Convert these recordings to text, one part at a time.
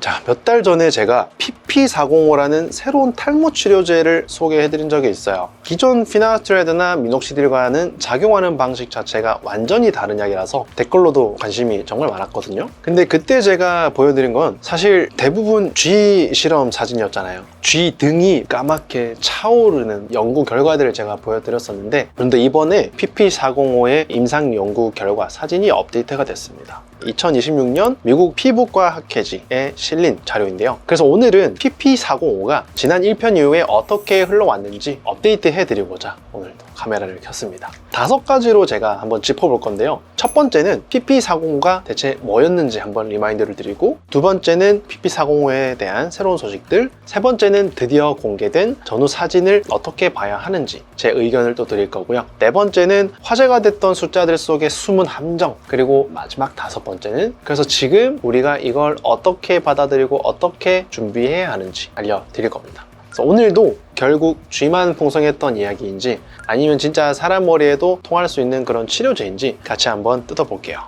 자, 몇 달 전에 제가 PP405라는 새로운 탈모 치료제를 소개해드린 적이 있어요. 기존 피나스트레드나 미녹시딜과는 작용하는 방식 자체가 완전히 다른 약이라서 댓글로도 관심이 정말 많았거든요. 근데 그때 제가 보여드린 건 사실 대부분 쥐 실험 사진이었잖아요. 쥐 등이 까맣게 차오르는 연구 결과들을 제가 보여드렸었는데, 그런데 이번에 PP405의 임상 연구 결과 사진이 업데이트가 됐습니다. 2026년 미국 피부과 학회지에 실린 자료인데요. 그래서 오늘은 PP405가 지난 1편 이후에 어떻게 흘러왔는지 업데이트 해드리고자 오늘도 카메라를 켰습니다. 5가지로 제가 한번 짚어볼 건데요. 첫 번째는 PP405가 대체 뭐였는지 한번 리마인드를 드리고, 두 번째는 PP405에 대한 새로운 소식들, 세 번째는 드디어 공개된 전후 사진을 어떻게 봐야 하는지 제 의견을 또 드릴 거고요. 네 번째는 화제가 됐던 숫자들 속의 숨은 함정, 그리고 마지막 5번째는 그래서 지금 우리가 이걸 어떻게 받아들이고 어떻게 준비해야 하는지 알려드릴 겁니다. 그래서 오늘도 결국 쥐만 풍성했던 이야기인지 아니면 진짜 사람 머리에도 통할 수 있는 그런 치료제인지 같이 한번 뜯어볼게요.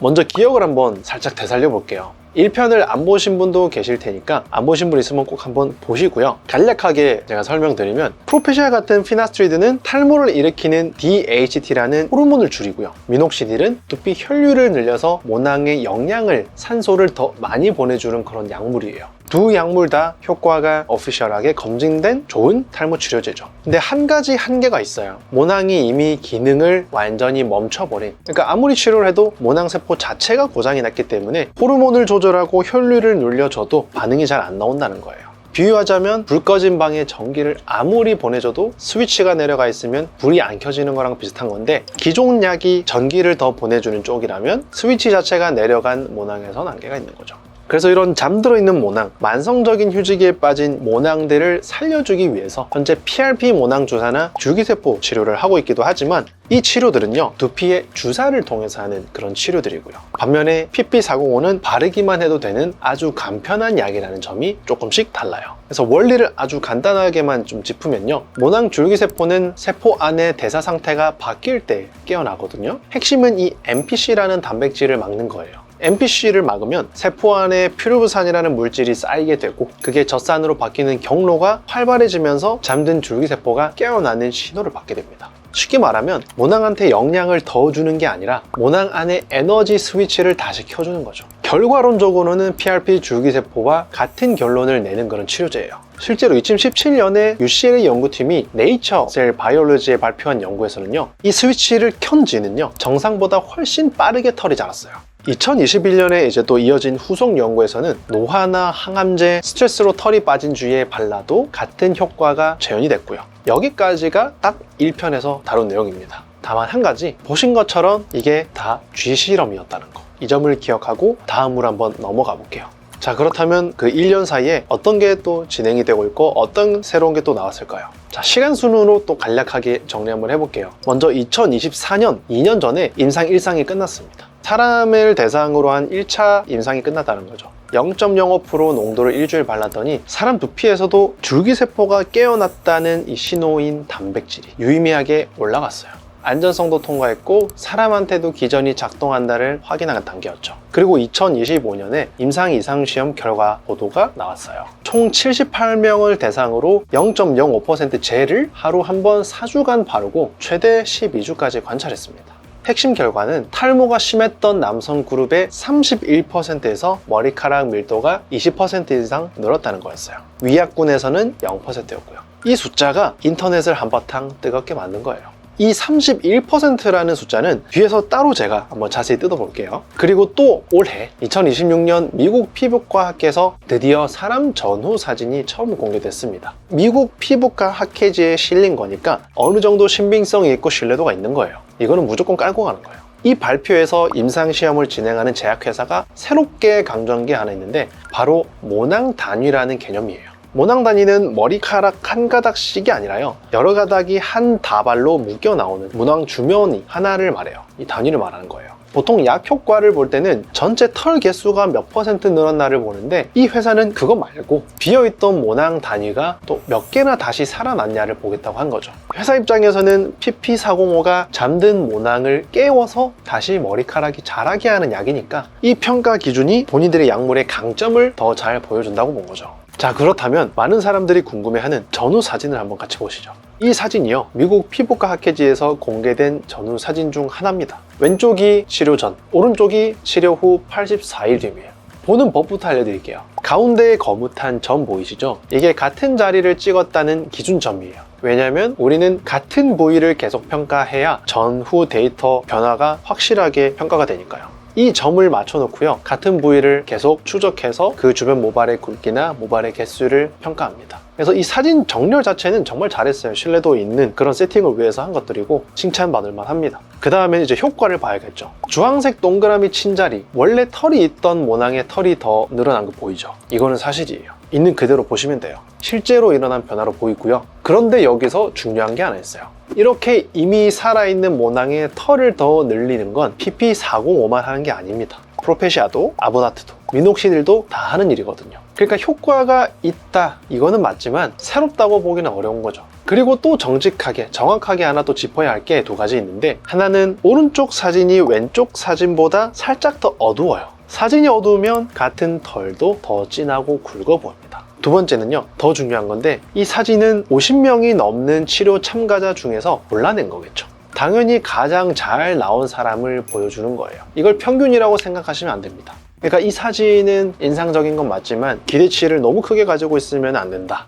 먼저 기억을 한번 살짝 되살려 볼게요. 1편을 안 보신 분도 계실 테니까 안 보신 분 있으면 꼭 한번 보시고요. 간략하게 제가 설명드리면, 프로페시아 같은 피나스트리드는 탈모를 일으키는 DHT라는 호르몬을 줄이고요. 미녹시딜은 두피 혈류를 늘려서 모낭에 영양을, 산소를 더 많이 보내주는 그런 약물이에요. 두 약물 다 효과가 오피셜하게 검증된 좋은 탈모 치료제죠. 근데 한 가지 한계가 있어요. 모낭이 이미 기능을 완전히 멈춰버린, 그러니까 아무리 치료를 해도 모낭세포 자체가 고장이 났기 때문에 호르몬을 조절하고 혈류를 눌려줘도 반응이 잘 안 나온다는 거예요. 비유하자면 불 꺼진 방에 전기를 아무리 보내줘도 스위치가 내려가 있으면 불이 안 켜지는 거랑 비슷한 건데, 기존 약이 전기를 더 보내주는 쪽이라면 스위치 자체가 내려간 모낭에선 한계가 있는 거죠. 그래서 이런 잠들어 있는 모낭, 만성적인 휴지기에 빠진 모낭들을 살려주기 위해서 현재 PRP 모낭 주사나 줄기세포 치료를 하고 있기도 하지만, 이 치료들은요 두피에 주사를 통해서 하는 그런 치료들이고요. 반면에 PP405는 바르기만 해도 되는 아주 간편한 약이라는 점이 조금씩 달라요. 그래서 원리를 아주 간단하게만 좀 짚으면요, 모낭 줄기세포는 세포 안의 대사 상태가 바뀔 때 깨어나거든요. 핵심은 이 MPC라는 단백질을 막는 거예요. MPC를 막으면 세포 안에 퓨르브산이라는 물질이 쌓이게 되고, 그게 젖산으로 바뀌는 경로가 활발해지면서 잠든 줄기세포가 깨어나는 신호를 받게 됩니다. 쉽게 말하면 모낭한테 영양을 더 주는 게 아니라 모낭 안에 에너지 스위치를 다시 켜주는 거죠. 결과론적으로는 PRP 줄기세포와 같은 결론을 내는 그런 치료제예요. 실제로 2017년에 UCLA 연구팀이 네이처 셀 바이올로지에 발표한 연구에서는요, 이 스위치를 켠 쥐는요 정상보다 훨씬 빠르게 털이 자랐어요. 2021년에 이제 또 이어진 후속 연구에서는 노화나 항암제, 스트레스로 털이 빠진 쥐에 발라도 같은 효과가 재현이 됐고요. 여기까지가 딱 1편에서 다룬 내용입니다. 다만 한 가지, 보신 것처럼 이게 다 쥐 실험이었다는 거, 이 점을 기억하고 다음으로 한번 넘어가 볼게요. 자, 그렇다면 그 1년 사이에 어떤 게 또 진행이 되고 있고 어떤 새로운 게 또 나왔을까요? 자, 시간 순으로 또 간략하게 정리 한번 해볼게요. 먼저 2024년, 2년 전에 임상 1상이 끝났습니다. 사람을 대상으로 한 1차 임상이 끝났다는 거죠. 0.05% 농도를 일주일 발랐더니 사람 두피에서도 줄기세포가 깨어났다는 이 신호인 단백질이 유의미하게 올라갔어요. 안전성도 통과했고 사람한테도 기전이 작동한다를 확인한 단계였죠. 그리고 2025년에 임상 이상 시험 결과 보도가 나왔어요. 총 78명을 대상으로 0.05% 젤을 하루 한 번 4주간 바르고 최대 12주까지 관찰했습니다. 핵심 결과는 탈모가 심했던 남성 그룹의 31%에서 머리카락 밀도가 20% 이상 늘었다는 거였어요. 위약군에서는 0%였고요. 이 숫자가 인터넷을 한바탕 뜨겁게 만든 거예요. 이 31%라는 숫자는 뒤에서 따로 제가 한번 자세히 뜯어볼게요. 그리고 또 올해 2026년 미국 피부과 학회에서 드디어 사람 전후 사진이 처음 공개됐습니다. 미국 피부과 학회지에 실린 거니까 어느 정도 신빙성이 있고 신뢰도가 있는 거예요. 이거는 무조건 깔고 가는 거예요. 이 발표에서 임상시험을 진행하는 제약회사가 새롭게 강조한 게 하나 있는데, 바로 모낭 단위라는 개념이에요. 모낭 단위는 머리카락 한 가닥씩이 아니라요, 여러 가닥이 한 다발로 묶여 나오는 모낭 주머니 하나를 말해요. 이 단위를 말하는 거예요. 보통 약 효과를 볼 때는 전체 털 개수가 몇 % 늘었나를 보는데 이 회사는 그거 말고 비어있던 모낭 단위가 또 몇 개나 다시 살아났냐를 보겠다고 한 거죠. 회사 입장에서는 PP405가 잠든 모낭을 깨워서 다시 머리카락이 자라게 하는 약이니까 이 평가 기준이 본인들의 약물의 강점을 더 잘 보여준다고 본 거죠. 자, 그렇다면 많은 사람들이 궁금해하는 전후 사진을 한번 같이 보시죠. 이 사진이요, 미국 피부과 학회지에서 공개된 전후 사진 중 하나입니다. 왼쪽이 치료 전, 오른쪽이 치료 후 84일 뒤입니다. 보는 법부터 알려드릴게요. 가운데에 거뭇한 점 보이시죠? 이게 같은 자리를 찍었다는 기준점이에요. 왜냐하면 우리는 같은 부위를 계속 평가해야 전후 데이터 변화가 확실하게 평가가 되니까요. 이 점을 맞춰놓고요, 같은 부위를 계속 추적해서 그 주변 모발의 굵기나 모발의 개수를 평가합니다. 그래서 이 사진 정렬 자체는 정말 잘했어요. 신뢰도 있는 그런 세팅을 위해서 한 것들이고 칭찬받을 만합니다. 그 다음에 이제 효과를 봐야겠죠. 주황색 동그라미 친 자리, 원래 털이 있던 모낭에 털이 더 늘어난 거 보이죠? 이거는 사실이에요. 있는 그대로 보시면 돼요. 실제로 일어난 변화로 보이고요. 그런데 여기서 중요한 게 하나 있어요. 이렇게 이미 살아있는 모낭에 털을 더 늘리는 건 PP405만 하는 게 아닙니다. 프로페시아도, 아보나트도, 미녹시딜도 다 하는 일이거든요. 그러니까 효과가 있다, 이거는 맞지만 새롭다고 보기는 어려운 거죠. 그리고 또 정직하게, 정확하게 하나 또 짚어야 할 게 두 가지 있는데, 하나는 오른쪽 사진이 왼쪽 사진보다 살짝 더 어두워요. 사진이 어두우면 같은 털도 더 진하고 굵어 보입니다. 두 번째는요, 더 중요한 건데, 이 사진은 50명이 넘는 치료 참가자 중에서 골라낸 거겠죠. 당연히 가장 잘 나온 사람을 보여주는 거예요. 이걸 평균이라고 생각하시면 안 됩니다. 그러니까 이 사진은 인상적인 건 맞지만 기대치를 너무 크게 가지고 있으면 안 된다.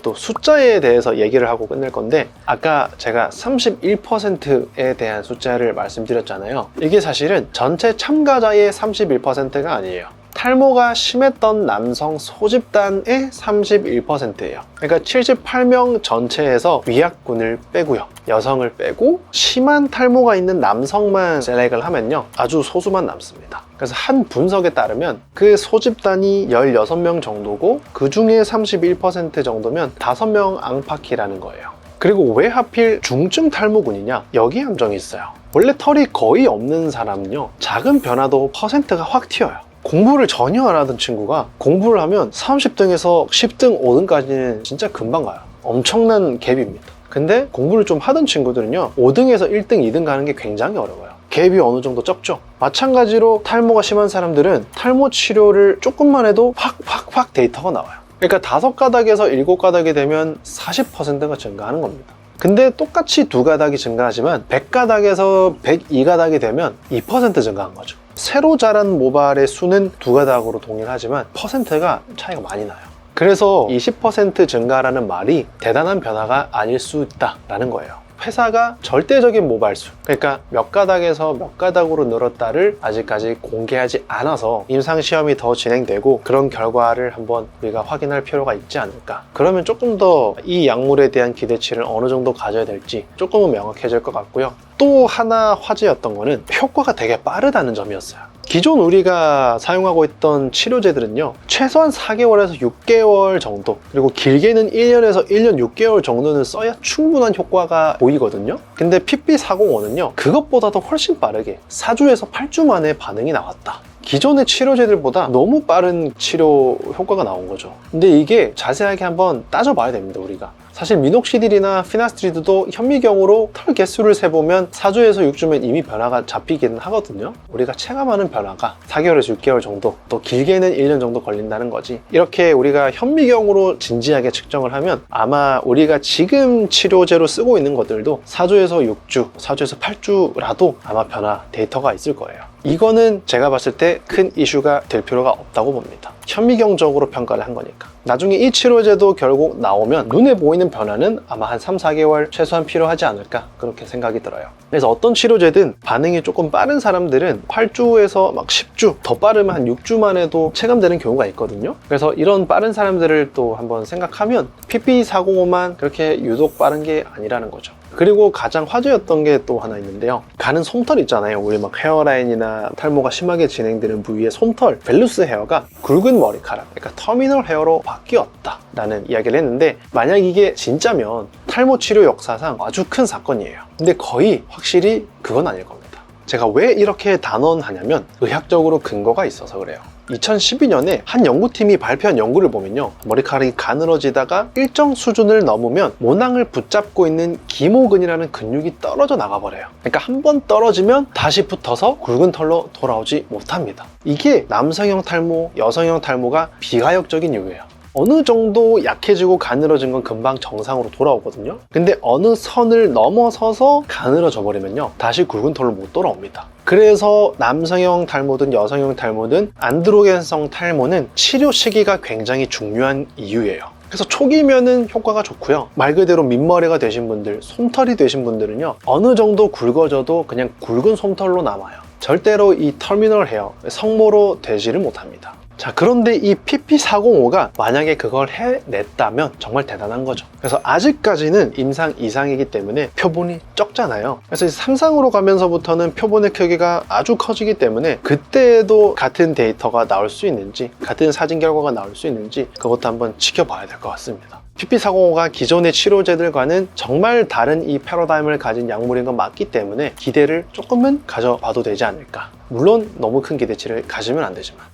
또 숫자에 대해서 얘기를 하고 끝낼 건데, 아까 제가 31%에 대한 숫자를 말씀드렸잖아요. 이게 사실은 전체 참가자의 31%가 아니에요. 탈모가 심했던 남성 소집단의 31%예요. 그러니까 78명 전체에서 위약군을 빼고요, 여성을 빼고 심한 탈모가 있는 남성만 셀렉을 하면요, 아주 소수만 남습니다. 그래서 한 분석에 따르면 그 소집단이 16명 정도고 그 중에 31% 정도면 5명 앙파키라는 거예요. 그리고 왜 하필 중증 탈모군이냐? 여기 함정이 있어요. 원래 털이 거의 없는 사람은요, 작은 변화도 퍼센트가 확 튀어요. 공부를 전혀 안 하던 친구가 공부를 하면 30등에서 10등, 5등까지는 진짜 금방 가요. 엄청난 갭입니다. 근데 공부를 좀 하던 친구들은요, 5등에서 1등, 2등 가는 게 굉장히 어려워요. 갭이 어느 정도 적죠. 마찬가지로 탈모가 심한 사람들은 탈모 치료를 조금만 해도 확 데이터가 나와요. 그러니까 5가닥에서 7가닥이 되면 40%가 증가하는 겁니다. 근데 똑같이 2가닥이 증가하지만 100가닥에서 102가닥이 되면 2% 증가한 거죠. 새로 자란 모발의 수는 2가닥으로 동일하지만 퍼센트가 차이가 많이 나요. 그래서 20% 증가라는 말이 대단한 변화가 아닐 수 있다라는 거예요. 회사가 절대적인 모발수, 그러니까 몇 가닥에서 몇 가닥으로 늘었다를 아직까지 공개하지 않아서 임상시험이 더 진행되고 그런 결과를 한번 우리가 확인할 필요가 있지 않을까. 그러면 조금 더 이 약물에 대한 기대치를 어느 정도 가져야 될지 조금은 명확해질 것 같고요. 또 하나 화제였던 거는 효과가 되게 빠르다는 점이었어요. 기존 우리가 사용하고 있던 치료제들은요, 최소한 4개월에서 6개월 정도, 그리고 길게는 1년에서 1년 6개월 정도는 써야 충분한 효과가 보이거든요. 근데 PP405는요, 그것보다도 훨씬 빠르게 4주에서 8주 만에 반응이 나왔다. 기존의 치료제들보다 너무 빠른 치료 효과가 나온 거죠. 근데 이게 자세하게 한번 따져봐야 됩니다, 우리가. 사실 미녹시딜이나 피나스트리드도 현미경으로 털 개수를 세보면 4주에서 6주면 이미 변화가 잡히기는 하거든요. 우리가 체감하는 변화가 4개월에서 6개월 정도, 또 길게는 1년 정도 걸린다는 거지. 이렇게 우리가 현미경으로 진지하게 측정을 하면 아마 우리가 지금 치료제로 쓰고 있는 것들도 4주에서 6주, 4주에서 8주라도 아마 변화 데이터가 있을 거예요. 이거는 제가 봤을 때 큰 이슈가 될 필요가 없다고 봅니다. 현미경적으로 평가를 한 거니까. 나중에 이 치료제도 결국 나오면 눈에 보이는 변화는 아마 한 3, 4개월 최소한 필요하지 않을까, 그렇게 생각이 들어요. 그래서 어떤 치료제든 반응이 조금 빠른 사람들은 8주에서 막 10주, 더 빠르면 한 6주만 해도 체감되는 경우가 있거든요. 그래서 이런 빠른 사람들을 또 한번 생각하면 PP405만 그렇게 유독 빠른 게 아니라는 거죠. 그리고 가장 화제였던 게 또 하나 있는데요, 가는 솜털 있잖아요. 우리 막 헤어라인이나 탈모가 심하게 진행되는 부위의 솜털, 벨루스 헤어가 굵은 머리카락, 그러니까 터미널 헤어로 바뀌었다 라는 이야기를 했는데, 만약 이게 진짜면 탈모 치료 역사상 아주 큰 사건이에요. 근데 거의 확실히 그건 아닐 겁니다. 제가 왜 이렇게 단언하냐면 의학적으로 근거가 있어서 그래요. 2012년에 한 연구팀이 발표한 연구를 보면요, 머리카락이 가늘어지다가 일정 수준을 넘으면 모낭을 붙잡고 있는 기모근이라는 근육이 떨어져 나가버려요. 그러니까 한 번 떨어지면 다시 붙어서 굵은 털로 돌아오지 못합니다. 이게 남성형 탈모, 여성형 탈모가 비가역적인 이유예요. 어느 정도 약해지고 가늘어진 건 금방 정상으로 돌아오거든요. 근데 어느 선을 넘어서서 가늘어져 버리면요, 다시 굵은 털로 못 돌아옵니다. 그래서 남성형 탈모든 여성형 탈모든 안드로겐성 탈모는 치료 시기가 굉장히 중요한 이유예요. 그래서 초기면은 효과가 좋고요. 말 그대로 민머리가 되신 분들, 솜털이 되신 분들은요, 어느 정도 굵어져도 그냥 굵은 솜털로 남아요. 절대로 이 터미널 헤어, 성모로 되지를 못합니다. 자, 그런데 이 PP405가 만약에 그걸 해냈다면 정말 대단한 거죠. 그래서 아직까지는 임상 이상이기 때문에 표본이 적잖아요. 그래서 3상으로 가면서부터는 표본의 크기가 아주 커지기 때문에 그때도 같은 데이터가 나올 수 있는지, 같은 사진 결과가 나올 수 있는지 그것도 한번 지켜봐야 될 것 같습니다. PP405가 기존의 치료제들과는 정말 다른 이 패러다임을 가진 약물인 건 맞기 때문에 기대를 조금은 가져봐도 되지 않을까. 물론 너무 큰 기대치를 가지면 안 되지만.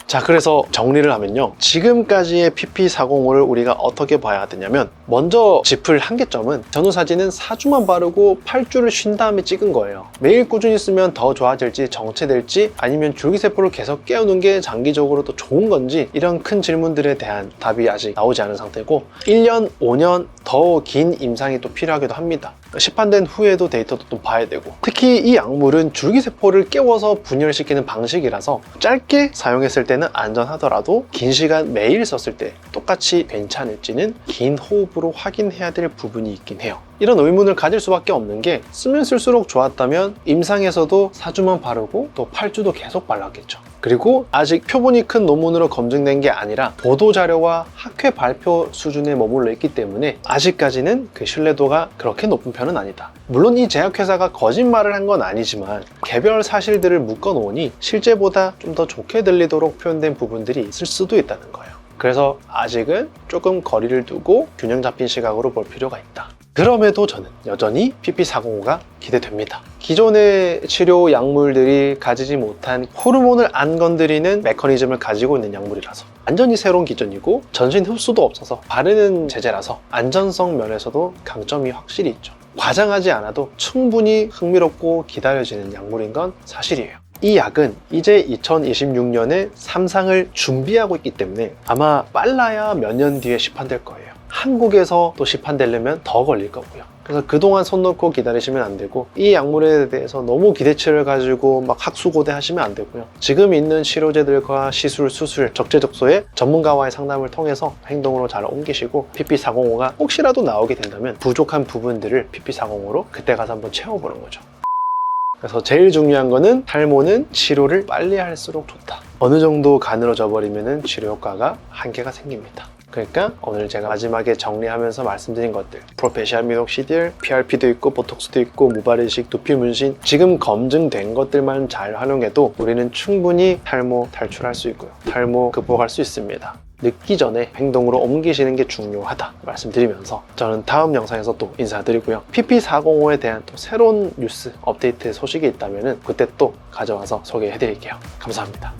자, 그래서 정리를 하면요, 지금까지의 PP405를 우리가 어떻게 봐야 되냐면, 먼저 짚을 한계점은 전후사진은 4주만 바르고 8주를 쉰 다음에 찍은 거예요. 매일 꾸준히 쓰면 더 좋아질지 정체될지, 아니면 줄기세포를 계속 깨우는 게 장기적으로 더 좋은 건지, 이런 큰 질문들에 대한 답이 아직 나오지 않은 상태고, 1년, 5년 더 긴 임상이 또 필요하기도 합니다. 시판된 후에도 데이터도 또 봐야 되고, 특히 이 약물은 줄기세포를 깨워서 분열시키는 방식이라서 짧게 사용했을 때는 안전하더라도 긴 시간 매일 썼을 때 똑같이 괜찮을지는 긴 호흡으로 확인해야 될 부분이 있긴 해요. 이런 의문을 가질 수밖에 없는 게, 쓰면 쓸수록 좋았다면 임상에서도 4주만 바르고 또 8주도 계속 발랐겠죠. 그리고 아직 표본이 큰 논문으로 검증된 게 아니라 보도자료와 학회 발표 수준에 머물러 있기 때문에 아직까지는 그 신뢰도가 그렇게 높은 편은 아니다. 물론 이 제약회사가 거짓말을 한 건 아니지만 개별 사실들을 묶어 놓으니 실제보다 좀 더 좋게 들리도록 표현된 부분들이 있을 수도 있다는 거예요. 그래서 아직은 조금 거리를 두고 균형 잡힌 시각으로 볼 필요가 있다. 그럼에도 저는 여전히 PP405가 기대됩니다. 기존의 치료 약물들이 가지지 못한 호르몬을 안 건드리는 메커니즘을 가지고 있는 약물이라서 완전히 새로운 기전이고, 전신 흡수도 없어서 바르는 제재라서 안전성 면에서도 강점이 확실히 있죠. 과장하지 않아도 충분히 흥미롭고 기다려지는 약물인 건 사실이에요. 이 약은 이제 2026년에 3상을 준비하고 있기 때문에 아마 빨라야 몇 년 뒤에 시판될 거예요. 한국에서 또 시판되려면 더 걸릴 거고요. 그래서 그동안 손 놓고 기다리시면 안 되고, 이 약물에 대해서 너무 기대치를 가지고 막 학수고대 하시면 안 되고요. 지금 있는 치료제들과 시술, 수술, 적재적소에 전문가와의 상담을 통해서 행동으로 잘 옮기시고, PP405가 혹시라도 나오게 된다면 부족한 부분들을 PP405로 그때 가서 한번 채워보는 거죠. 그래서 제일 중요한 거는 탈모는 치료를 빨리 할수록 좋다. 어느 정도 가늘어져 버리면 치료 효과가 한계가 생깁니다. 그러니까 오늘 제가 마지막에 정리하면서 말씀드린 것들, 프로페시아 미녹시딜, PRP도 있고 보톡스도 있고 무발이식, 두피 문신, 지금 검증된 것들만 잘 활용해도 우리는 충분히 탈모 탈출할 수 있고요, 탈모 극복할 수 있습니다. 늦기 전에 행동으로 옮기시는 게 중요하다 말씀드리면서, 저는 다음 영상에서 또 인사드리고요, PP405에 대한 또 새로운 뉴스, 업데이트 소식이 있다면 그때 또 가져와서 소개해드릴게요. 감사합니다.